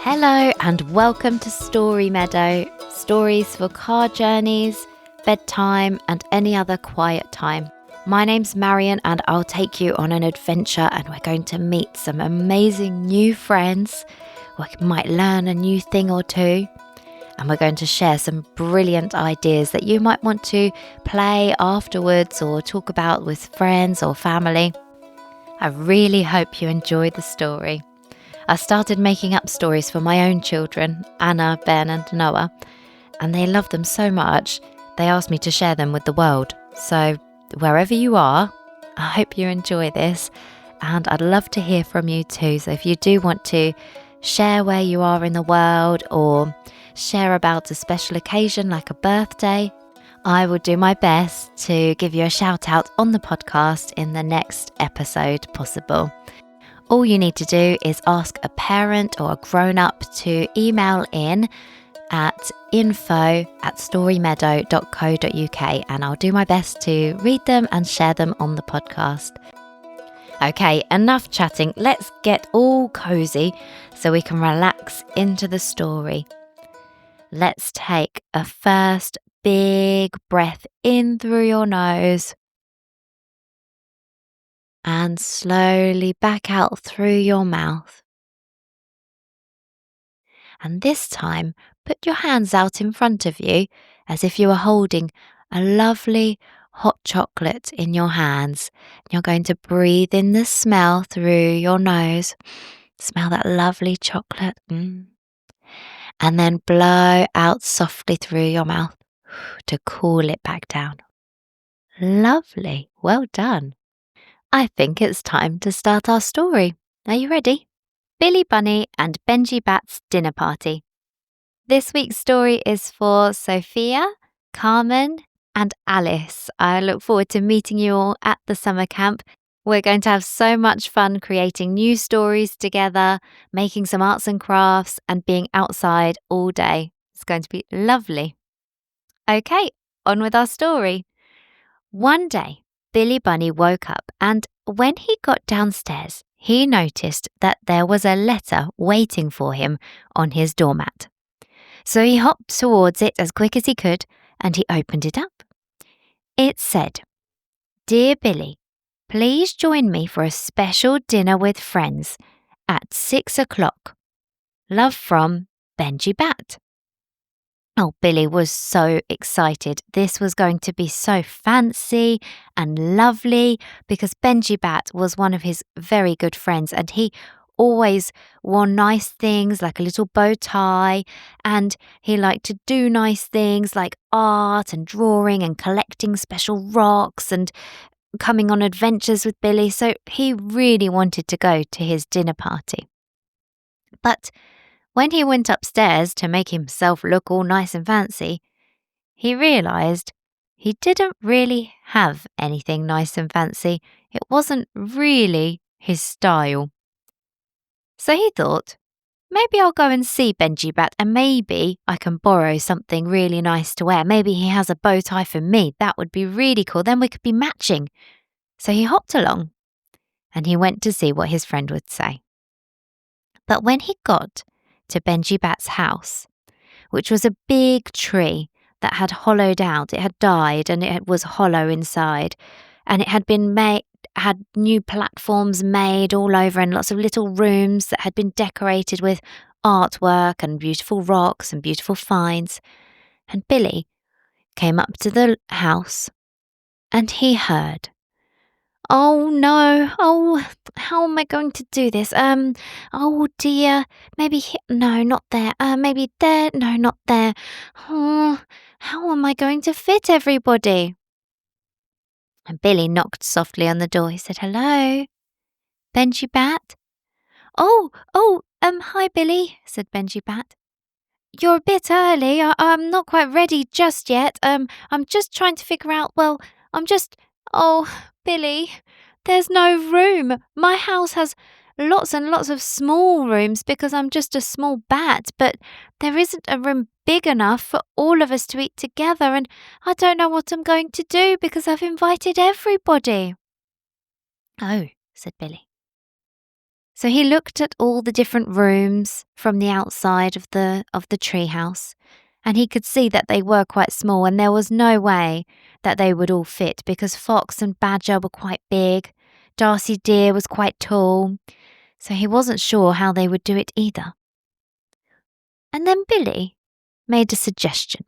Hello and welcome to Story Meadow, stories for car journeys, bedtime and any other quiet time. My name's Marion and I'll take you on an adventure and we're going to meet some amazing new friends. We might learn a new thing or two and we're going to share some brilliant ideas that you might want to play afterwards or talk about with friends or family. I really hope you enjoy the story. I started making up stories for my own children, Anna, Ben and Noah, and they love them so much, they asked me to share them with the world. So wherever you are, I hope you enjoy this, and I'd love to hear from you too. So if you do want to share where you are in the world or share about a special occasion like a birthday, I will do my best to give you a shout out on the podcast in the next episode possible. All you need to do is ask a parent or a grown-up to email in at info@storymeadow.co.uk and I'll do my best to read them and share them on the podcast. Okay, enough chatting. Let's get all cozy so we can relax into the story. Let's take a first big breath in through your nose and slowly back out through your mouth. And this time, put your hands out in front of you as if you were holding a lovely hot chocolate in your hands. You're going to breathe in the smell through your nose. Smell that lovely chocolate. And then blow out softly through your mouth to cool it back down. Lovely. Well done. I think it's time to start our story. Are you ready? Billy Bunny and Benji Bat's Dinner Party. This week's story is for Sophia, Carmen and Alice. I look forward to meeting you all at the summer camp. We're going to have so much fun creating new stories together, making some arts and crafts and being outside all day. It's going to be lovely. Okay, on with our story. One day, Billy Bunny woke up and when he got downstairs, he noticed that there was a letter waiting for him on his doormat. So he hopped towards it as quick as he could and he opened it up. It said, "Dear Billy, please join me for a special dinner with friends at 6 o'clock. Love from Benji Bat." Oh, Billy was so excited. This was going to be so fancy and lovely because Benji Bat was one of his very good friends and he always wore nice things like a little bow tie and he liked to do nice things like art and drawing and collecting special rocks and coming on adventures with Billy. So he really wanted to go to his dinner party. But when he went upstairs to make himself look all nice and fancy, he realised he didn't really have anything nice and fancy. It wasn't really his style. So he thought, maybe I'll go and see Benji Bat and maybe I can borrow something really nice to wear. Maybe he has a bow tie for me. That would be really cool. Then we could be matching. So he hopped along and he went to see what his friend would say. But when he got to Benji Bat's house, which was a big tree that had hollowed out. It had died and it was hollow inside. And it had had new platforms made all over and lots of little rooms that had been decorated with artwork and beautiful rocks and beautiful finds. And Billy came up to the house and he heard, "Oh no, how am I going to do this? Oh dear, maybe no, not there. Maybe there, no, not there. Oh, how am I going to fit everybody?" And Billy knocked softly on the door. He said, "Hello, Benji Bat?" Oh, hi Billy," said Benji Bat. "You're a bit early. I'm not quite ready just yet. I'm just trying to figure out, oh, Billy, there's no room. My house has lots and lots of small rooms because I'm just a small bat, but there isn't a room big enough for all of us to eat together and I don't know what I'm going to do because I've invited everybody." "Oh," said Billy. So he looked at all the different rooms from the outside of the treehouse, and he could see that they were quite small, and there was no way that they would all fit because Fox and Badger were quite big, Darcy Deer was quite tall, so he wasn't sure how they would do it either. And then Billy made a suggestion.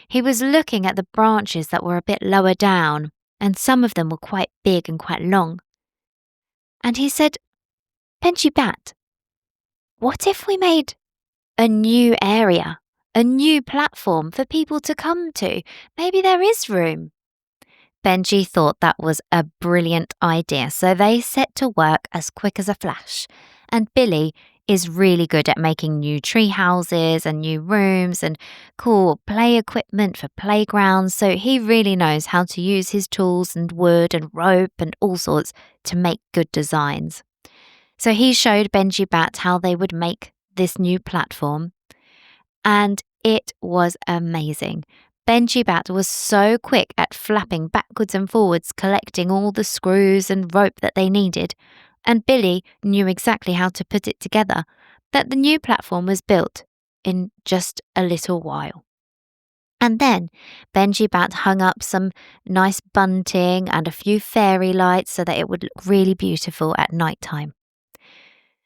He was looking at the branches that were a bit lower down, and some of them were quite big and quite long. And he said, Benji Bat, what if we made a new area, a new platform for people to come to? Maybe there is room. Benji thought that was a brilliant idea, so they set to work as quick as a flash. And Billy is really good at making new tree houses and new rooms and cool play equipment for playgrounds, so he really knows how to use his tools and wood and rope and all sorts to make good designs. So he showed Benji Bat how they would make this new platform, and it was amazing. Benji Bat was so quick at flapping backwards and forwards, collecting all the screws and rope that they needed, and Billy knew exactly how to put it together, that the new platform was built in just a little while. And then Benji Bat hung up some nice bunting and a few fairy lights so that it would look really beautiful at night time.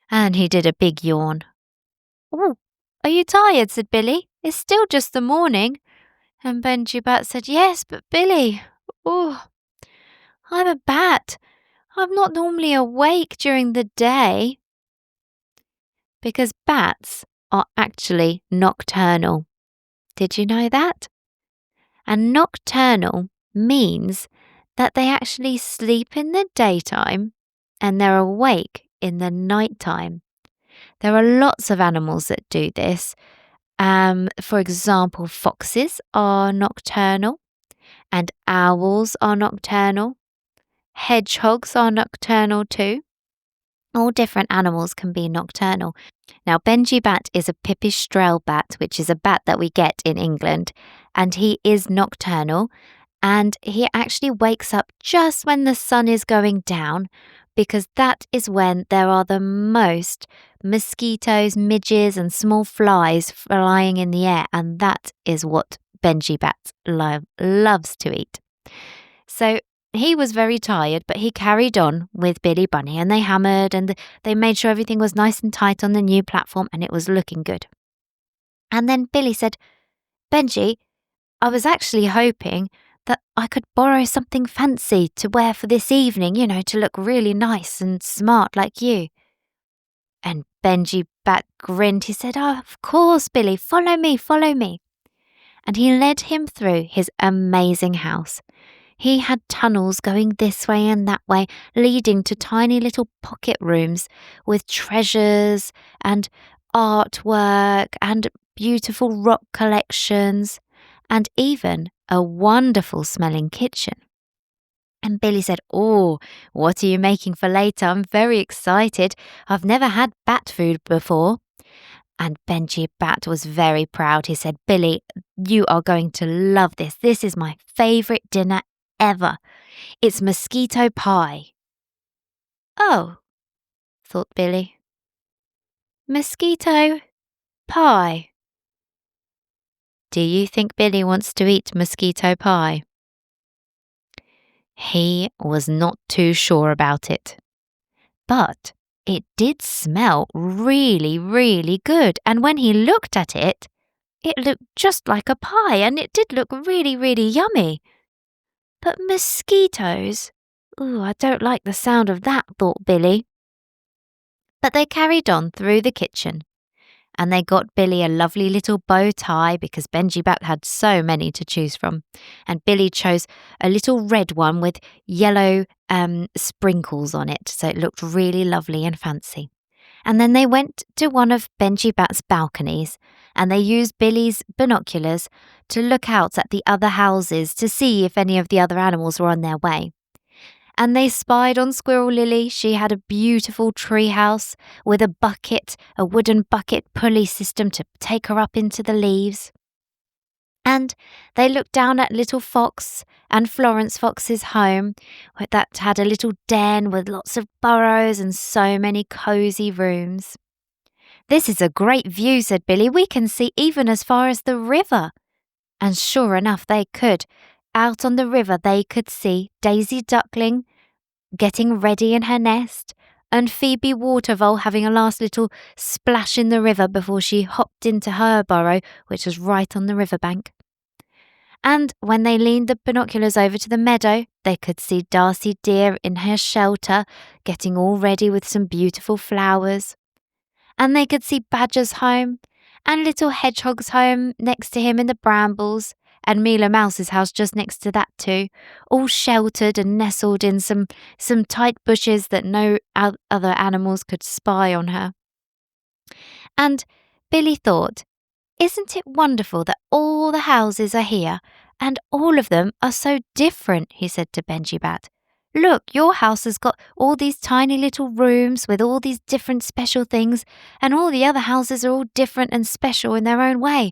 And he did a big yawn. "Oh, are you tired?" said Billy. "It's still just the morning." And Benji Bat said, "Yes, but Billy, I'm a bat. I'm not normally awake during the day." Because bats are actually nocturnal. Did you know that? And nocturnal means that they actually sleep in the daytime and they're awake in the nighttime. There are lots of animals that do this. For example, foxes are nocturnal and owls are nocturnal. Hedgehogs are nocturnal too. All different animals can be nocturnal. Now, Benji Bat is a pipistrelle bat, which is a bat that we get in England, and he is nocturnal, and he actually wakes up just when the sun is going down, because that is when there are the most mosquitoes, midges and small flies flying in the air, and that is what Benji Bat loves to eat. So he was very tired, but he carried on with Billy Bunny, and they hammered and they made sure everything was nice and tight on the new platform, and it was looking good. And then Billy said, "Benji, I was actually hoping that I could borrow something fancy to wear for this evening, to look really nice and smart like you." And Benji Bat grinned. He said, "Oh, of course, Billy, follow me, follow me." And he led him through his amazing house. He had tunnels going this way and that way, leading to tiny little pocket rooms with treasures and artwork and beautiful rock collections, and even a wonderful smelling kitchen. And Billy said, "Oh, what are you making for later? I'm very excited. I've never had bat food before." And Benji Bat was very proud. He said, "Billy, you are going to love this. This is my favourite dinner ever. It's mosquito pie." "Oh," thought Billy. "Mosquito pie. Do you think Billy wants to eat mosquito pie?" He was not too sure about it. But it did smell really, really good, and when he looked at it, it looked just like a pie, and it did look really, really yummy. But mosquitoes? Ooh, I don't like the sound of that, thought Billy. But they carried on through the kitchen, and they got Billy a lovely little bow tie because Benji Bat had so many to choose from. And Billy chose a little red one with yellow sprinkles on it, so it looked really lovely and fancy. And then they went to one of Benji Bat's balconies, and they used Billy's binoculars to look out at the other houses to see if any of the other animals were on their way. And they spied on Squirrel Lily. She had a beautiful tree house with a wooden bucket pulley system to take her up into the leaves. And they looked down at little Fox and Florence Fox's home that had a little den with lots of burrows and so many cosy rooms. "This is a great view," said Billy. "We can see even as far as the river." And sure enough, they could. Out on the river, they could see Daisy Duckling getting ready in her nest, and Phoebe Watervole having a last little splash in the river before she hopped into her burrow, which was right on the riverbank. And when they leaned the binoculars over to the meadow, they could see Darcy Deer in her shelter, getting all ready with some beautiful flowers. And they could see Badger's home, and little Hedgehog's home next to him in the brambles, and Mila Mouse's house just next to that too, all sheltered and nestled in some tight bushes that no other animals could spy on her. And Billy thought, "Isn't it wonderful that all the houses are here, and all of them are so different?" he said to Benji Bat. "Look, your house has got all these tiny little rooms with all these different special things, and all the other houses are all different and special in their own way."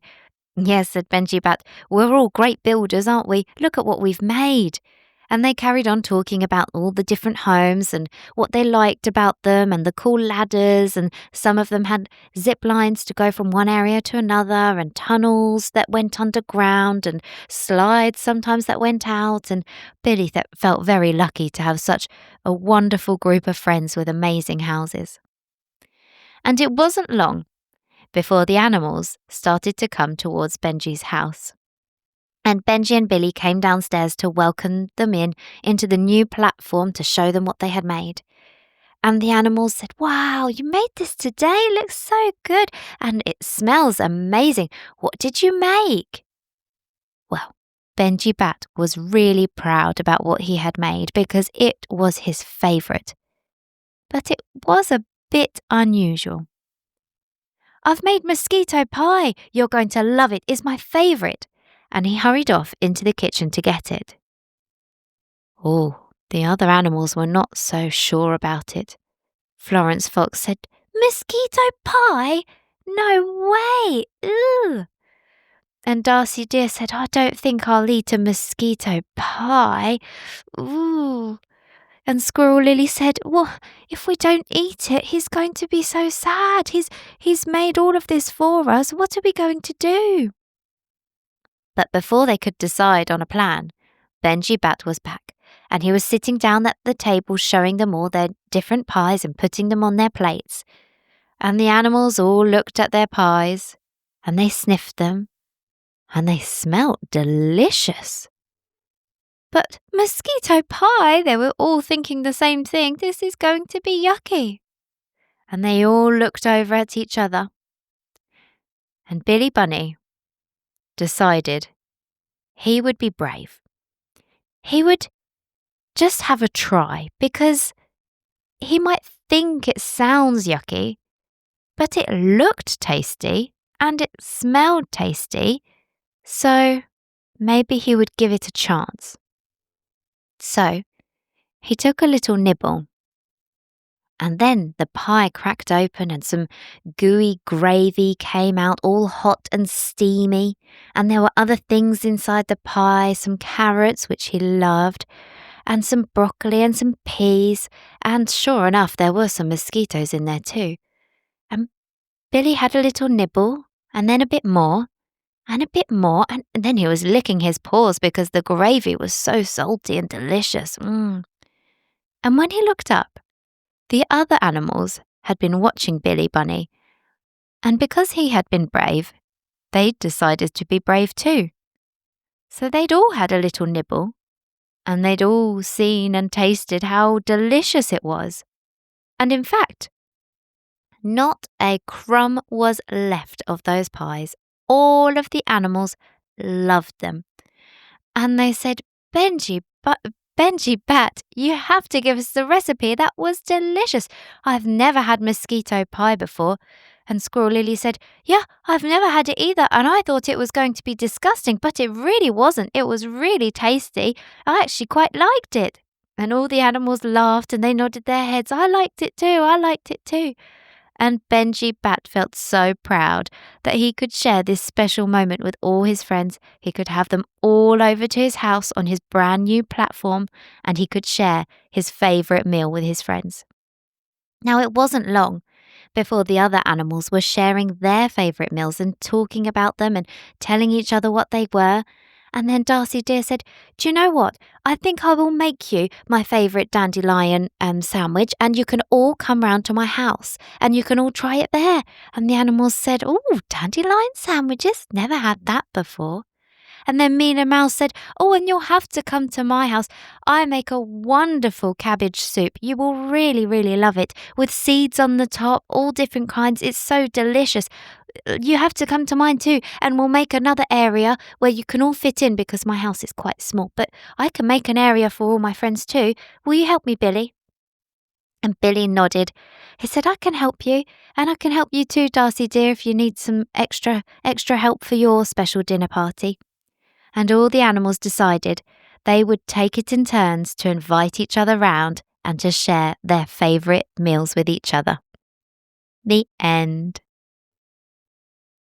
"Yes," said Benji Bat, "we're all great builders, aren't we? Look at what we've made." And they carried on talking about all the different homes and what they liked about them and the cool ladders, and some of them had zip lines to go from one area to another, and tunnels that went underground, and slides sometimes that went out, and Billy felt very lucky to have such a wonderful group of friends with amazing houses. And it wasn't long before the animals started to come towards Benji's house. And Benji and Billy came downstairs to welcome them into the new platform to show them what they had made. And the animals said, "Wow, you made this today? It looks so good. And it smells amazing. What did you make?" Well, Benji Bat was really proud about what he had made because it was his favourite. But it was a bit unusual. "I've made mosquito pie. You're going to love it. It's my favourite." And he hurried off into the kitchen to get it. Oh, the other animals were not so sure about it. Florence Fox said, "Mosquito pie? No way! Ugh!" And Darcy Deer said, "I don't think I'll eat a mosquito pie. Ooh." And Squirrel Lily said, "Well, if we don't eat it, he's going to be so sad. He's made all of this for us. What are we going to do?" But before they could decide on a plan, Benji Bat was back, and he was sitting down at the table showing them all their different pies and putting them on their plates. And the animals all looked at their pies, and they sniffed them, and they smelt delicious. But mosquito pie, they were all thinking the same thing. This is going to be yucky. And they all looked over at each other. And Billy Bunny decided he would be brave. He would just have a try because he might think it sounds yucky, but it looked tasty and it smelled tasty, so maybe he would give it a chance. So he took a little nibble, and then the pie cracked open and some gooey gravy came out all hot and steamy, and there were other things inside the pie, some carrots, which he loved, and some broccoli and some peas, and sure enough there were some mosquitoes in there too. And Billy had a little nibble, and then a bit more, and a bit more, and then he was licking his paws because the gravy was so salty and delicious. And when he looked up, the other animals had been watching Billy Bunny, and because he had been brave, they'd decided to be brave too. So they'd all had a little nibble, and they'd all seen and tasted how delicious it was. And in fact, not a crumb was left of those pies. All of the animals loved them. And they said, Benji Bat, you have to give us the recipe. That was delicious. I've never had mosquito pie before." And Squirrel Lily said, "Yeah, I've never had it either, and I thought it was going to be disgusting, but it really wasn't. It was really tasty. I actually quite liked it." And all the animals laughed and they nodded their heads. I liked it too. And Benji Bat felt so proud that he could share this special moment with all his friends. He could have them all over to his house on his brand new platform, and he could share his favourite meal with his friends. Now, it wasn't long before the other animals were sharing their favourite meals and talking about them and telling each other what they were. And then Darcy Deer said, "Do you know what? I think I will make you my favourite dandelion sandwich, and you can all come round to my house and you can all try it there." And the animals said, "Oh, dandelion sandwiches? Never had that before." And then Meadow Mouse said, "Oh, and you'll have to come to my house. I make a wonderful cabbage soup. You will really, really love it, with seeds on the top, all different kinds. It's so delicious. You have to come to mine too, and we'll make another area where you can all fit in, because my house is quite small. But I can make an area for all my friends too. Will you help me, Billy?" And Billy nodded. He said, "I can help you, and I can help you too, Darcy dear, if you need some extra help for your special dinner party." And all the animals decided they would take it in turns to invite each other round and to share their favourite meals with each other. The end.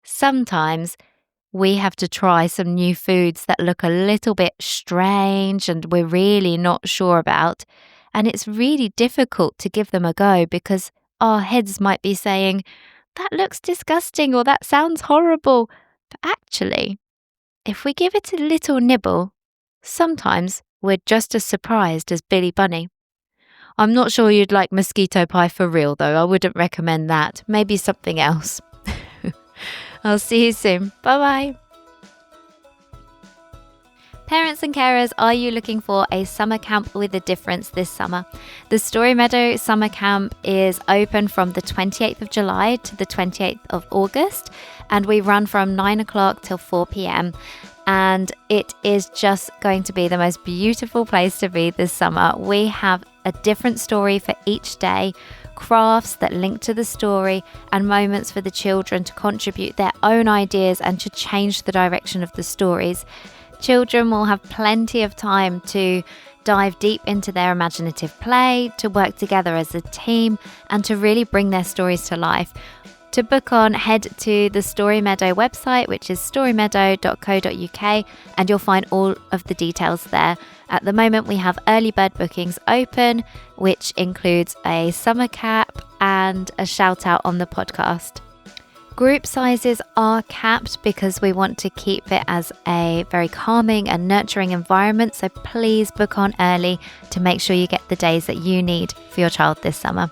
Sometimes we have to try some new foods that look a little bit strange and we're really not sure about. And it's really difficult to give them a go because our heads might be saying, "That looks disgusting," or "That sounds horrible." But actually, if we give it a little nibble, sometimes we're just as surprised as Billy Bunny. I'm not sure you'd like mosquito pie for real, though. I wouldn't recommend that. Maybe something else. I'll see you soon. Bye-bye. Parents and carers, are you looking for a summer camp with a difference this summer? The Story Meadow Summer Camp is open from the 28th of July to the 28th of August, and we run from 9 o'clock till 4 p.m. And it is just going to be the most beautiful place to be this summer. We have a different story for each day, crafts that link to the story, and moments for the children to contribute their own ideas and to change the direction of the stories. Children will have plenty of time to dive deep into their imaginative play, to work together as a team, and to really bring their stories to life. To book on, head to the Story Meadow website, which is storymeadow.co.uk, and you'll find all of the details there. At the moment, we have early bird bookings open, which includes a summer cap and a shout out on the podcast. Group sizes are capped because we want to keep it as a very calming and nurturing environment, so please book on early to make sure you get the days that you need for your child this summer.